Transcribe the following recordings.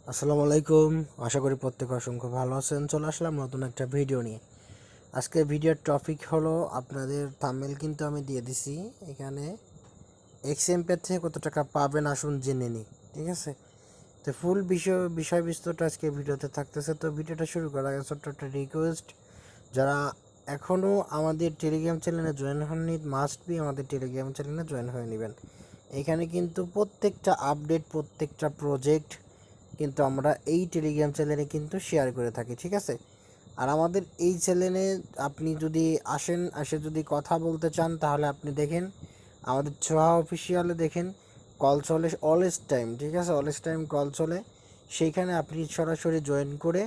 আসসালামু আলাইকুম। আশা করি প্রত্যেকে অসংখ্য ভালো আছেন। চলে আসলাম নতুন একটা ভিডিও নিয়ে। আজকে ভিডিওর টপিক হলো, আপনাদের থাম্বনেল কিন্তু আমি দিয়ে দিছি। এখানে এক্সএমপে থেকে কত টাকা পাবেন আসুন জেনে নিই। ঠিক আছে, তো ফুল বিষয়বস্তুটা আজকে ভিডিওতে থাকতেছে। তো ভিডিওটা শুরু করার আগে ছোট্ট একটা রিকোয়েস্ট, যারা এখনও আমাদের টেলিগ্রাম চ্যানেলে জয়েন হননি মাস্ট বি আমাদের টেলিগ্রাম চ্যানেলে জয়েন হয়ে নেবেন। এখানে কিন্তু প্রত্যেকটা আপডেট, প্রত্যেকটা প্রজেক্ট কিন্তু আমরা এই টেলিগ্রাম চ্যানেলে কিন্তু শেয়ার করে থাকি। ঠিক আছে, আর আমাদের এই চ্যানেলে আপনি যদি এসে যদি কথা বলতে চান, তাহলে আপনি দেখেন আমাদের ছোঁয়া অফিসিয়ালে দেখেন কল চলে অলওয়েজ টাইম। ঠিক আছে, অলওয়েজ টাইম কল চলে। সেইখানে আপনি সরাসরি জয়েন করে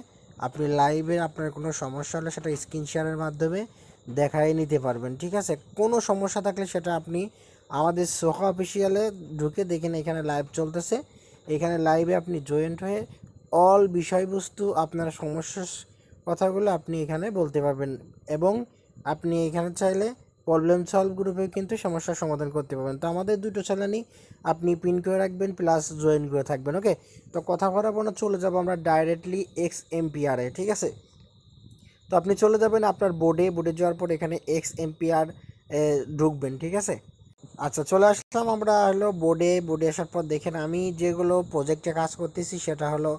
আপনি লাইভে আপনার কোনো সমস্যা হলে সেটা স্ক্রিন শেয়ারের মাধ্যমে দেখাই নিতে পারবেন। ঠিক আছে, কোনো সমস্যা থাকলে সেটা আপনি আমাদের সোহা অফিসিয়ালে ঢুকে দেখেন, এখানে লাইভ চলতেছে। এখানে লাইভে আপনি জয়েন্ট হয়ে অল বিষয়বস্তু আপনার সমস্যার কথাগুলো আপনি এখানে বলতে পারবেন, এবং আপনি এখানে চাইলে প্রবলেম সলভ গ্রুপে কিন্তু সমস্যার সমাধান করতে পারবেন। তো আমাদের দুটো চ্যানেলই আপনি পিন করে রাখবেন, প্লাস জয়েন করে থাকবেন। ওকে, তো কথা বলাবো না, চলে যাবো আমরা ডাইরেক্টলি এক্সএমপিআরে। ঠিক আছে, তো আপনি চলে যাবেন আপনার বোর্ডে যাওয়ার পর এখানে এক্সএমপিআর ঢুকবেন। ঠিক আছে, আচ্ছা চলে আসলাম আমরা হলো বোর্ডে আসার পর দেখেন আমি যেগুলো প্রজেক্টে কাজ করতেছি সেটা হলো,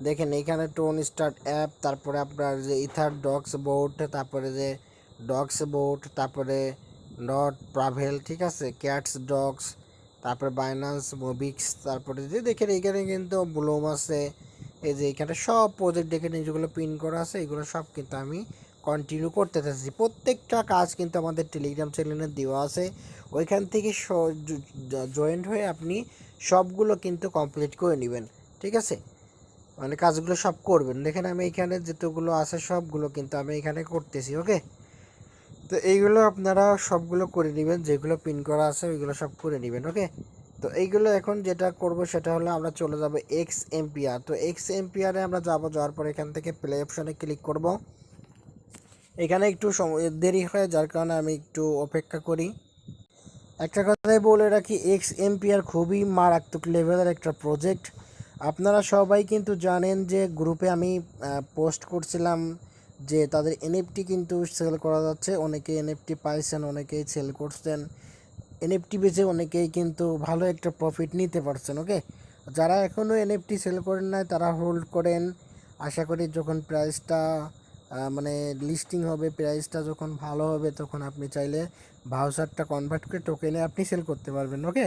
দেখেন এখানে টোন স্টার্ট অ্যাপ, তারপরে আপনার যে ইথার ডগস বোর্ড, তারপরে যে ডগস বোর্ড, তারপরে ডট ট্রাভেল, ঠিক আছে, ক্যাটস ডগস, তারপরে বাইনান্স মোবিক্স, তারপরে যে দেখেন এখানে কিন্তু ব্লুম আছে। এই যে এখানে সব প্রজেক্ট দেখেন যেগুলো পিন করা আছে, এগুলো সব কিন্তু আমি কন্টিনিউ করতে থাকছি। প্রত্যেকটা কাজ কিন্তু আমাদের টেলিগ্রাম চ্যানেলে দেওয়া আছে, ওইখান থেকে জয়েন্ট হয়ে আপনি সবগুলো কিন্তু কমপ্লিট করে নেবেন। ঠিক আছে, মানে কাজগুলো সব করবেন। দেখেন আমি এখানে যেতগুলো আছে সবগুলো কিন্তু আমি এখানে করতেছি। ওকে, তো এইগুলো আপনারা সবগুলো করে নেবেন, যেগুলো পিন করা আছে ওইগুলো সব করে নেবেন। ওকে, তো এইগুলো এখন যেটা করব সেটা হলো আমরা চলে যাব এক্সএমপিআর। তো এক্সএমপিআরে আমরা যাওয়ার পর এখান থেকে প্লে অপশনে ক্লিক করব। এখানে একটু দেরি হয়, যার কারণে আমি একটু অপেক্ষা করি। একটা কথাই বলে রাখি, এক্সএমপিআর খুবই মারাত্মক লেভেলের একটা প্রজেক্ট। আপনারা সবাই কিন্তু জানেন যে গ্রুপে আমি পোস্ট করছিলাম যে তাদের এনএফটি কিন্তু সেল করা যাচ্ছে। অনেকেই এনএফটি পাইছেন, অনেকেই সেল করছেন। এনএফটি বেচে অনেকেই কিন্তু ভালো একটা প্রফিট নিতে পারছেন। ওকে, যারা এখনও এনএফটি সেল করেন নাই তারা হোল্ড করেন। আশা করি যখন প্রাইসটা মানে লিস্টিং হবে, প্রাইসটা যখন ভালো হবে, তখন আপনি চাইলে ভাউচারটা কনভার্ট করে টোকেনে আপনি সেল করতে পারবেন। ওকে,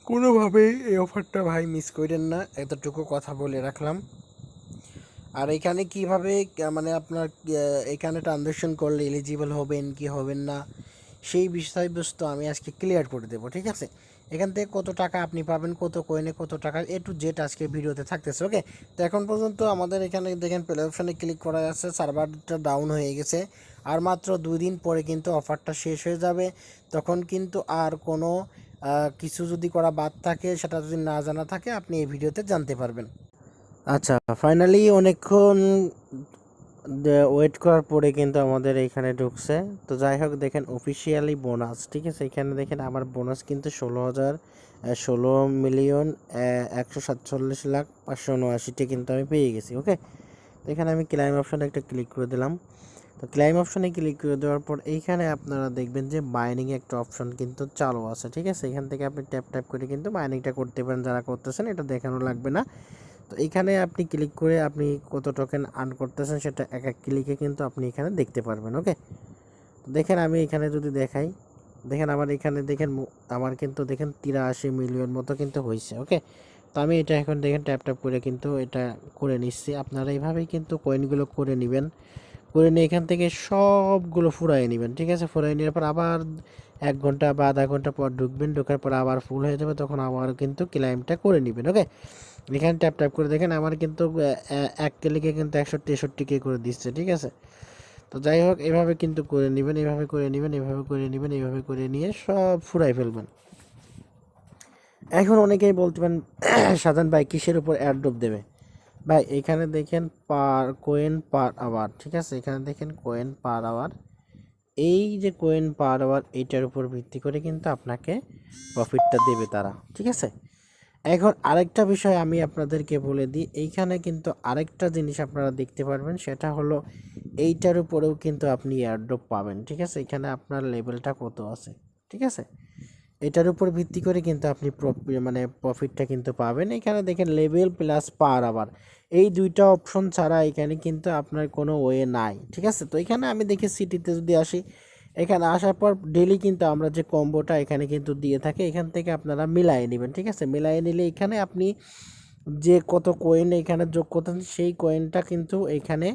কোনোভাবেই এই অফারটা ভাই মিস করেন না, এতটুকু কথা বলে রাখলাম। আর এখানে কিভাবে মানে আপনার এখানে ট্রানজ্যাকশন করলে এলিজিবল হবেন কি হবেন না, সেই বিষয়বস্তু আমি আজকে ক্লিয়ার করে দেবো। ঠিক আছে, এখান থেকে কত টাকা আপনি পাবেন, কত কয়েনে কত টাকা, A to Z আজকে ভিডিওতে থাকতেছে। ওকে, তো এখন পর্যন্ত আমাদের এখানে দেখেন প্লে অপশানে ক্লিক করা আছে, সার্ভারটা ডাউন হয়ে গেছে। আর মাত্র 2 দিন পরে কিন্তু অফারটা শেষ হয়ে যাবে। তখন কিন্তু আর কোনো কিছু যদি করা বাদ থাকে, সেটা যদি না জানা থাকে, আপনি এই ভিডিওতে জানতে পারবেন। আচ্ছা, ফাইনালি অনেকক্ষণ ওয়েট করার পরে কিন্তু আমাদের এখানে ঢুকছে। তো যাই হোক, দেখেন অফিসিয়ালি বোনাস। ঠিক আছে, এখানে দেখেন আমার বোনাস কিন্তু 16,147,579টি কিন্তু আমি পেয়ে গেছি। ওকে, তো এখানে আমি ক্লাইম অপশানে একটা ক্লিক করে দিলাম। তো ক্লাইম অপশানে ক্লিক করে দেওয়ার পর এইখানে আপনারা দেখবেন যে বাইনিং একটা অপশন কিন্তু চালু আছে। ঠিক আছে, এখান থেকে আপনি ট্যাপ করে কিন্তু বাইনিংটা করতে পারেন। যারা করতেছেন এটা দেখানো লাগবে না। তো এইখানে আপনি ক্লিক করে আপনি কত টোকেন আর্ন করতেছেন সেটা এক এক ক্লিকে কিন্তু আপনি এখানে দেখতে পারবেন। ওকে, দেখেন আমি এখানে যদি দেখাই, দেখেন আমার এখানে দেখেন আমার কিন্তু দেখেন 83 মিলিয়ন মতো কিন্তু হয়েছে। ওকে, তো আমি এটা এখন দেখেন ট্যাপ করে কিন্তু এটা করে নিচ্ছি। আপনারা এইভাবেই কিন্তু কয়েনগুলো করে নেবেন, করে নিয়ে এখান থেকে সবগুলো ফুরাই নেবেন। ঠিক আছে, ফুরাই নেওয়ার পর আবার 1 ঘন্টা বা আধা ঘন্টা পর ঢুকবেন, ঢোকার পর আবার ফুল হয়ে যাবে, তখন আবার কিন্তু ক্লাইমটা করে নেবেন। ওকে, এখানে ট্যাপ করে দেখেন আমার কিন্তু এক ক্লিকে কিন্তু 163K করে দিচ্ছে। ঠিক আছে, তো যাই হোক এভাবে কিন্তু করে নেবেন, এভাবে করে নেবেন, এভাবে করে নেবেন, এভাবে করে নিয়ে সব ফুরাই ফেলবেন। এখন অনেকেই বলতে পারেন সাধারণ ভাই কিসের উপর অ্যাড্রপ দেবে? ভাই এখানে দেখেন পার কোয়েন পার আওয়ার। ঠিক আছে, এখানে দেখেন কোয়েন পার আওয়ার। এই যে কোয়েন পার আওয়ার, এইটার উপর ভিত্তি করে কিন্তু আপনাকে প্রফিটটা দেবে তারা। ঠিক আছে, এখন আরেকটা বিষয় আমি আপনাদেরকে বলে দিই, এইখানে কিন্তু আরেকটা জিনিস আপনারা দেখতে পারবেন, সেটা হলো এইটার উপরেও কিন্তু আপনি এয়ারড্রপ পাবেন। ঠিক আছে, এখানে আপনার লেভেলটা কত আছে, ঠিক আছে, এটার উপর ভিত্তি করে কিন্তু আপনি মানে প্রফিটটা কিন্তু পাবেন। এখানে দেখেন লেভেল প্লাস পার আবার, এই দুইটা অপশন ছাড়া এখানে কিন্তু আপনার কোনো ওয়ে নাই। ঠিক আছে, তো এখানে আমি দেখি সিটিতে যদি আসি, এখানে আসার পর ডেলি কিন্তু আমরা যে কম্বোটা এখানে কিন্তু দিয়ে থাকি, এখান থেকে আপনারা মিলাই নেবেন। ঠিক আছে, মিলাই নিলে এখানে আপনি যে কত কয়েন এখানে যোগ করতেন সেই কয়েনটা কিন্তু এইখানে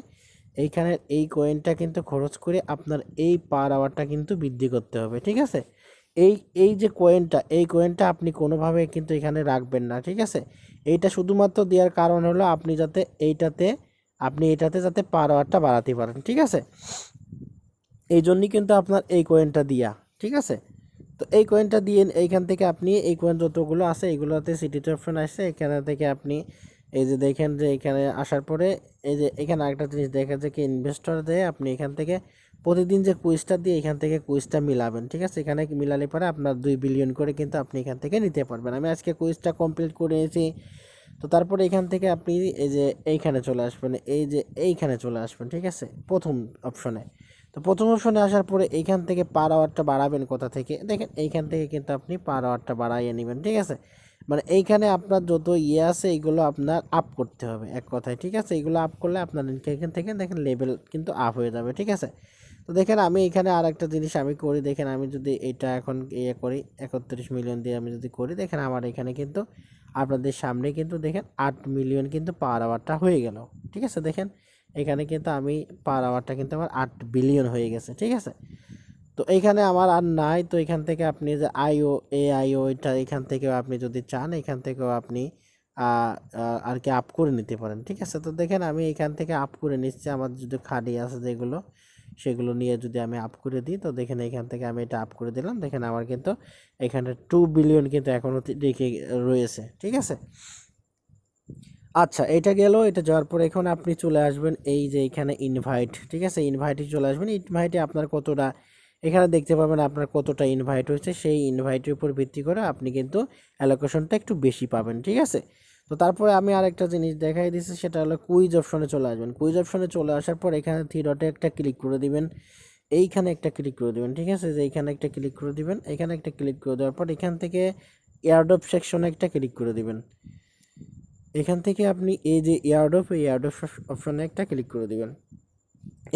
এই কয়েনটা কিন্তু খরচ করে আপনার এই পার আওয়ারটা কিন্তু বৃদ্ধি করতে হবে। ঠিক আছে, এই এই যে এই কয়েনটা আপনি কোনোভাবে কিন্তু এখানে রাখবেন না। ঠিক আছে, এইটা শুধুমাত্র দেওয়ার কারণ হলো আপনি যাতে এটাতে যাতে পার আওয়ারটা বাড়াতে পারেন। ঠিক আছে, এই জন্যই কিন্তু আপনার এই কয়েনটা দিয়া। ঠিক আছে, তো এই কয়েনটা দিয়ে এইখান থেকে আপনি এই কয়েন যতগুলো আছে এইগুলোতে সিটিতে অপশন আসছে, এখানে থেকে আপনি এই যে দেখেন যে এখানে আসার পরে এই যে এখানে আরেকটা জিনিস দেখা যায় কি ইনভেস্টর দেয়, আপনি এখান থেকে প্রতিদিন যে কুইজটা দিয়ে এখান থেকে কুইজটা মিলাবেন। ঠিক আছে, এখানে মিলালে পরে আপনার 2 বিলিয়ন করে কিন্তু আপনি এখান থেকে নিতে পারবেন। আমি আজকে কুইজটা কমপ্লিট করে নিয়েছি। তো তারপরে এখান থেকে আপনি এই যে এইখানে চলে আসবেন, এই যে এইখানে চলে আসবেন। ঠিক আছে, প্রথম অপশনে। তো প্রথম অপশনে আসার পরে এইখান থেকে পার আওয়ারটা বাড়াবেন কোথা থেকে, দেখেন এইখান থেকে কিন্তু আপনি পার আওয়ারটা বাড়াইয়ে নেবেন। ঠিক আছে, মানে এইখানে আপনার যত আছে এইগুলো আপনার আপ করতে হবে এক কথায়। ঠিক আছে, এইগুলো আপ করলে আপনার এখান থেকে দেখেন লেভেল কিন্তু আপ হয়ে যাবে। ঠিক আছে, তো দেখেন আমি এখানে আর একটা জিনিস আমি করি, দেখেন আমি যদি এটা এখন করি 31 মিলিয়ন দিয়ে আমি যদি করি, দেখেন আমার এখানে কিন্তু আপনাদের সামনে কিন্তু দেখেন 8 মিলিয়ন কিন্তু পার আওয়ারটা হয়ে গেল। ঠিক আছে, দেখেন এখানে কিন্তু আমি পার আওয়ারটা কিন্তু আমার 8 বিলিয়ন হয়ে গেছে। ঠিক আছে, তো এইখানে আমার আর নাই। তো এখান থেকে আপনি যে আইও এটা এখান থেকেও আপনি যদি চান এখান থেকেও আপনি আর কি আপ করে নিতে পারেন। ঠিক আছে, তো দেখেন আমি এখান থেকে আপ করে নিচ্ছি, আমার যদি খালি আছে যেগুলো সেগুলো নিয়ে যদি আমি আপ করে দিই, তো দেখেন এখান থেকে আমি এটা আপ করে দিলাম, দেখেন আমার কিন্তু এখানে 2 বিলিয়ন কিন্তু এখনও রেখে রয়েছে। ঠিক আছে, আচ্ছা এটা গেল। এটা যাওয়ার পরে এখন আপনি চলে আসবেন এই যে এখানে ইনভাইট। ঠিক আছে, ইনভাইটে চলে আসবেন। ইনভাইটে আপনার কতটা এখানে দেখতে পাবেন আপনার কতটা ইনভাইট হয়েছে, সেই ইনভাইটের উপর ভিত্তি করে আপনি কিন্তু অ্যালোকেশনটা একটু বেশি পাবেন। ঠিক আছে, তো তারপরে আমি আরেকটা জিনিস দেখাই দিচ্ছি, সেটা হলো কুইজ অপশনে চলে আসবেন। কুইজ অপশনে চলে আসার পর এখানে থ্রি ডটে একটা ক্লিক করে দিবেন, এইখানে একটা ক্লিক করে দিবেন। ঠিক আছে, যে এইখানে একটা ক্লিক করে দিবেন, এখানে একটা ক্লিক করে দেওয়ার পর এখান থেকে এয়ারড্রপ সেকশনে একটা ক্লিক করে দিবেন। এখান থেকে আপনি এই যে এয়ারড্রপ অপশনে একটা ক্লিক করে দিবেন।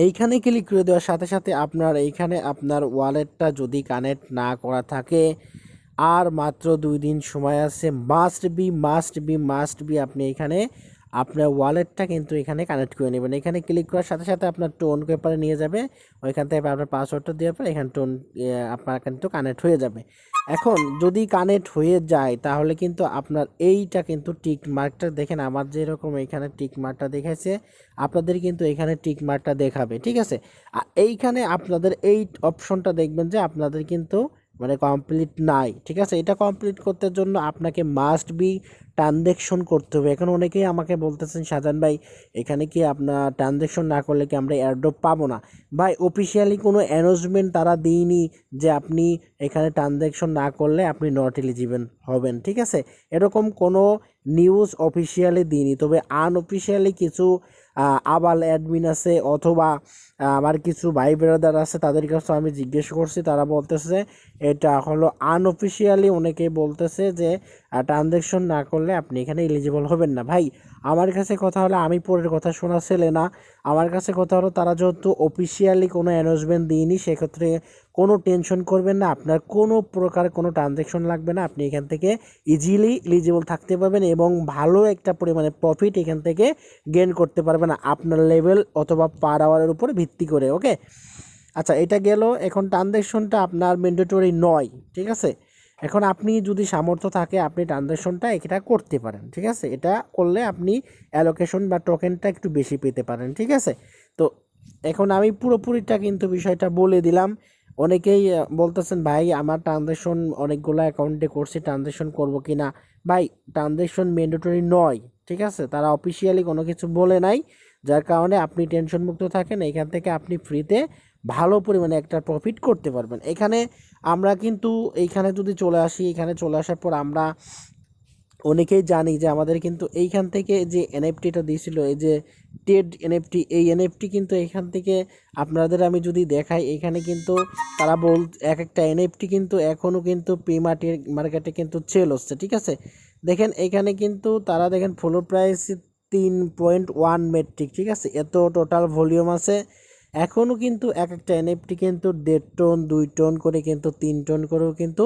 এইখানে ক্লিক করে দেওয়ার সাথে সাথে আপনার এইখানে আপনার ওয়ালেটটা যদি কানেক্ট না করা থাকে, আর মাত্র 2 দিন সময় আছে, মাস্ট বি আপনি এখানে আপনার ওয়ালেটটা কিন্তু এখানে কানেক্ট করে নেবেন। এখানে ক্লিক করার সাথে সাথে আপনার টোন পেপারে নিয়ে যাবে, ওইখান থেকে আপনার পাসওয়ার্ডটা দেওয়ার পর এখানে টোন আপনার কিন্তু কানেক্ট হয়ে যাবে। এখন যদি কানেক্ট হয়ে যায় তাহলে কিন্তু আপনার এইটা কিন্তু টিক মার্কটা দেখেন, আমার যেরকম এখানে টিক মার্কটা দেখাচ্ছে আপনাদের কিন্তু এখানে টিক মার্কটা দেখাবে। ঠিক আছে, আর এইখানে আপনাদের এই অপশনটা দেখবেন যে আপনাদের কিন্তু মানে কমপ্লিট নাই। ঠিক আছে, এটা কমপ্লিট করতে জন্য আপনাকে মাস্ট বি ট্রানজ্যাকশন করতে হবে। এখন অনেকেই আমাকে বলতেছেন শাহজাহান ভাই এখানে কি আপনার ট্রানজ্যাকশন না করলে কি আমরা এয়ারড্রপ পাবো না? ভাই অফিসিয়ালি কোনো অ্যানাউন্সমেন্ট তারা দিইনি যে আপনি এখানে ট্রানজ্যাকশন না করলে আপনি নট এলিজিবল হবেন। ঠিক আছে, এরকম কোনো নিউজ অফিসিয়ালি দিইনি, তবে আনঅফিসিয়ালি কিছু আবাল অ্যাডমিন আছে অথবা আমার কিছু ভাই ব্রাদার আছে, তাদের কাছে আমি জিজ্ঞেস করছি, তারা বলতেছে এটা হলো আনঅফিসিয়ালি, অনেকেই বলতেছে যে ট্রানজ্যাকশন না করলে আপনি এখানে এলিজিবল হবেন না। ভাই আমার কাছে কথা হলো আমি পরের কথা শোনা ছেলে না, আমার কাছে কথা হলো তারা যেহেতু অফিসিয়ালি কোনো অ্যানাউন্সমেন্ট দিইনি সেক্ষেত্রে কোনো টেনশন করবেন না, আপনার কোনো প্রকার কোনো ট্রানজ্যাকশন লাগবে না, আপনি এখান থেকে ইজিলি এলিজিবল থাকতে পারবেন এবং ভালো একটা পরিমাণে প্রফিট এখান থেকে গেইন করতে পারবেন আপনার লেভেল অথবা পার আওয়ারের উপর ভিত্তি করে। ওকে, আচ্ছা এটা গেল। এখন ট্রানজ্যাকশনটা আপনার ম্যান্ডেটরি নয়। ঠিক আছে, এখন আপনি যদি সামর্থ্য থাকে আপনি ট্রানজ্যাকশনটা এটা করতে পারেন। ঠিক আছে, এটা করলে আপনি অ্যালোকেশন বা টোকেনটা একটু বেশি পেতে পারেন। ঠিক আছে, তো এখন আমি পুরোপুরিটা কিন্তু বিষয়টা বলে দিলাম। অনেকেই বলতেছেন ভাই আমার ট্রানজ্যাকশন অনেকগুলো অ্যাকাউন্টে করছি, ট্রানজ্যাকশন করব কি না? ভাই ট্রানজ্যাকশন ম্যান্ডেটরি নয়। ঠিক আছে, তারা অফিসিয়ালি কোনো কিছু বলে নাই, যার কারণে আপনি টেনশন মুক্ত থাকেন, এখান থেকে আপনি ফ্রিতে ভালো পরিমাণে একটা প্রফিট করতে পারবেন। এখানে আমরা কিন্তু এইখানে যদি চলে আসি, এখানে চলে আসার পর আমরা অনেকেই জানি যে আমাদের কিন্তু এইখান থেকে যে এনএফটিটা দিয়েছিল, এই যে টেড এনএফটি, এই এনএফটি কিন্তু এখান থেকে আপনাদের আমি যদি দেখাই, এখানে কিন্তু তারা এক একটা এনএফটি কিন্তু এখনও কিন্তু প্রি মার্কেটে কিন্তু সেল হচ্ছে, ঠিক আছে। দেখেন এখানে কিন্তু তারা দেখেন ফ্লোর প্রাইস 3.1 মেট্রিক, ঠিক আছে, এত টোটাল ভলিউম আছে। এখনও কিন্তু এক একটা এনএফটি কিন্তু 1.5 টন 2 টন করে কিন্তু 3 টন করেও কিন্তু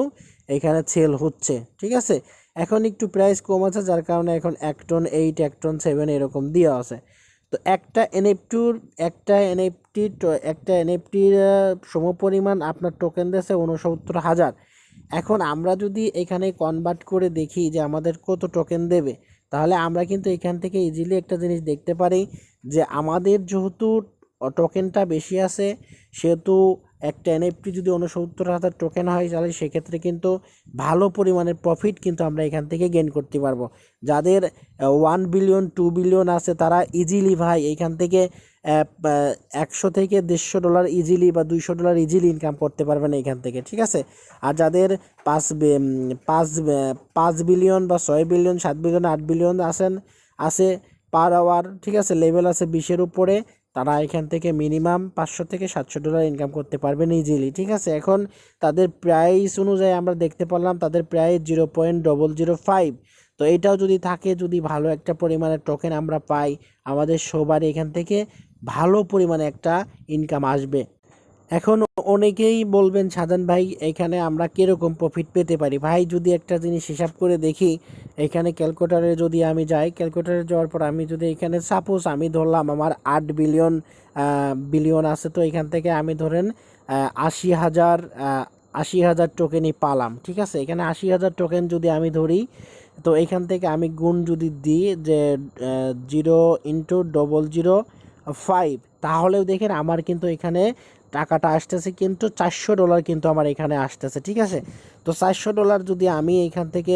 এখানে সেল হচ্ছে, ঠিক আছে। এখন একটু প্রাইস কম আছে, যার কারণে এখন 1 টন 8, 1 টন 7 এরকম দেওয়া আছে। তো একটা এনএফটির সমপরিমাণ আপনার টোকেন দিয়েছে 69,000। এখন আমরা যদি এখানে কনভার্ট করে দেখি যে আমাদের কত টোকেন দেবে, তাহলে আমরা কিন্তু এখান থেকে ইজিলি একটা জিনিস দেখতে পারি যে আমাদের যেহেতু টোকেনটা বেশি আছে, সেহেতু একটা এনএফটি যদি 69,000 টোকেন হয়, তাহলে সেক্ষেত্রে কিন্তু ভালো পরিমাণের প্রফিট কিন্তু আমরা এখান থেকে গেইন করতে পারবো। যাদের 1 বিলিয়ন 2 বিলিয়ন আছে, তারা ইজিলি ভাই এখান থেকে 100 থেকে $150 ইজিলি বা $200 ইজিলি ইনকাম করতে পারবেন এখান থেকে, ঠিক আছে। আর যাদের 5 বিলিয়ন বা 6 বিলিয়ন 7 বিলিয়ন 8 বিলিয়ন আছে পার আওয়ার, ঠিক আছে, লেভেল আছে 20-এর উপরে, তারা এখান থেকে মিনিমাম $500 থেকে $700 ইনকাম করতে পারবেন ইজিলি, ঠিক আছে। এখন তাদের প্রাইস অনুযায়ী আমরা দেখতে পারলাম তাদের প্রাইস 0.005। তো এটাও যদি থাকে, যদি ভালো একটা পরিমাণের টোকেন আমরা পাই, আমাদের সবারই এখান থেকে ভালো পরিমাণে একটা ইনকাম আসবে। এখন অনেকেই বলবেন সাজান ভাই এখানে আমরা কীরকম প্রফিট পেতে পারি। ভাই যদি একটা জিনিস হিসাব করে দেখি, এখানে ক্যালকুলেটারে যদি আমি যাই, ক্যালকুলেটারে যাওয়ার পর আমি যদি এখানে সাপোজ আমি ধরলাম আমার 8 বিলিয়ন আছে, তো এখান থেকে আমি ধরেন 80,000 টোকেনই পালাম, ঠিক আছে। এখানে 80,000 টোকেন যদি আমি ধরি, তো এখান থেকে আমি গুণ যদি দিই যে 0 × 0.005, তাহলেও দেখেন আমার কিন্তু এখানে টাকাটা আসতেছে কিন্তু $400 কিন্তু আমার এখানে আসতেছে, ঠিক আছে। তো $400 যদি আমি এখান থেকে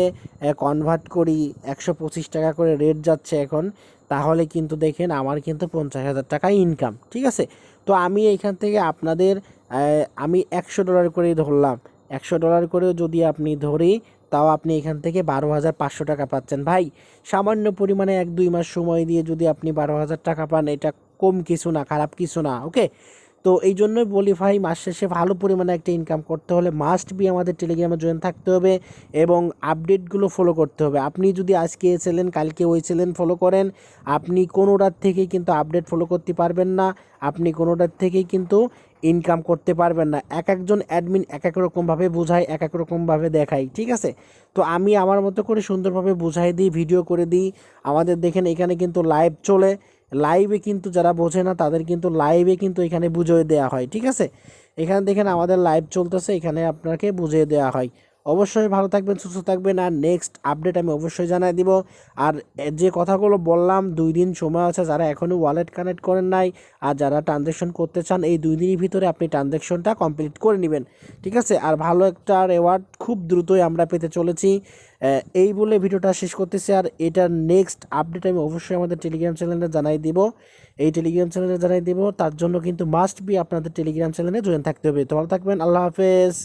কনভার্ট করি, 125 টাকা করে রেট যাচ্ছে এখন, তাহলে কিন্তু দেখেন আমার কিন্তু 50,000 টাকা ইনকাম, ঠিক আছে। তো আমি এখান থেকে আপনাদের আমি $100 করেই ধরলাম, $100 করেও যদি আপনি ধরি, তাও আপনি এখান থেকে 12,500 টাকা পাচ্ছেন। ভাই সামান্য পরিমাণে 1-2 মাস সময় দিয়ে যদি আপনি 12,000 টাকা পান, এটা কম কিছু না, খারাপ কিছু না, ওকে। তো এই জন্যই বলি ভাই, মাস শেষে ভালো পরিমাণে একটা ইনকাম করতে হলে মাস্ট বি আমাদের টেলিগ্রামে জয়েন থাকতে হবে এবং আপডেটগুলো ফলো করতে হবে। আপনি যদি আজকে এ ছিলেন কালকে ওই ছিলেন ফলো করেন, আপনি কোনোটার থেকেই কিন্তু আপডেট ফলো করতে পারবেন না, আপনি কোনোটার থেকেই কিন্তু ইনকাম করতে পারবেন না। এক একজন অ্যাডমিন এক এক রকমভাবে বোঝায়, এক এক রকমভাবে দেখায়, ঠিক আছে। তো আমি আমার মতো করে সুন্দরভাবে বুঝাই দিই, ভিডিও করে দিই। আমাদের দেখেন এখানে কিন্তু লাইভ চলে, লাইভে কিন্তু যারা বোঝে না তাদের কিন্তু লাইভে কিন্তু এখানে বুঝিয়ে দেওয়া হয়, ঠিক আছে। এখানে দেখেন আমাদের লাইভ চলতেছে, এখানে আপনাকে বুঝিয়ে দেওয়া হয়। অবশ্যই ভালো থাকবেন, সুস্থ থাকবেন, আর নেক্সট আপডেট আমি অবশ্যই জানাই দিব। আর যে কথাগুলো বললাম, 2 দিন সময় আছে, যারা এখনও ওয়ালেট কানেক্ট করেন নাই আর যারা ট্রানজ্যাকশন করতে চান, এই 2 দিনের ভিতরে আপনি ট্রানজ্যাকশনটা কমপ্লিট করে নেবেন, ঠিক আছে। আর ভালো একটা রেওয়ার্ড খুব দ্রুতই আমরা পেতে চলেছি। এই বলে ভিডিওটা শেষ করতেছি। আর এটার নেক্সট আপডেট আমি অবশ্যই আমাদের টেলিগ্রাম চ্যানেলে জানাই দিব, এই টেলিগ্রাম চ্যানেলে জানাই দিব। তার জন্য কিন্তু মাস্ট বি আপনাদের টেলিগ্রাম চ্যানেলে জয়েন থাকতে হবে। তো ভালো থাকবেন, আল্লাহ হাফেজ।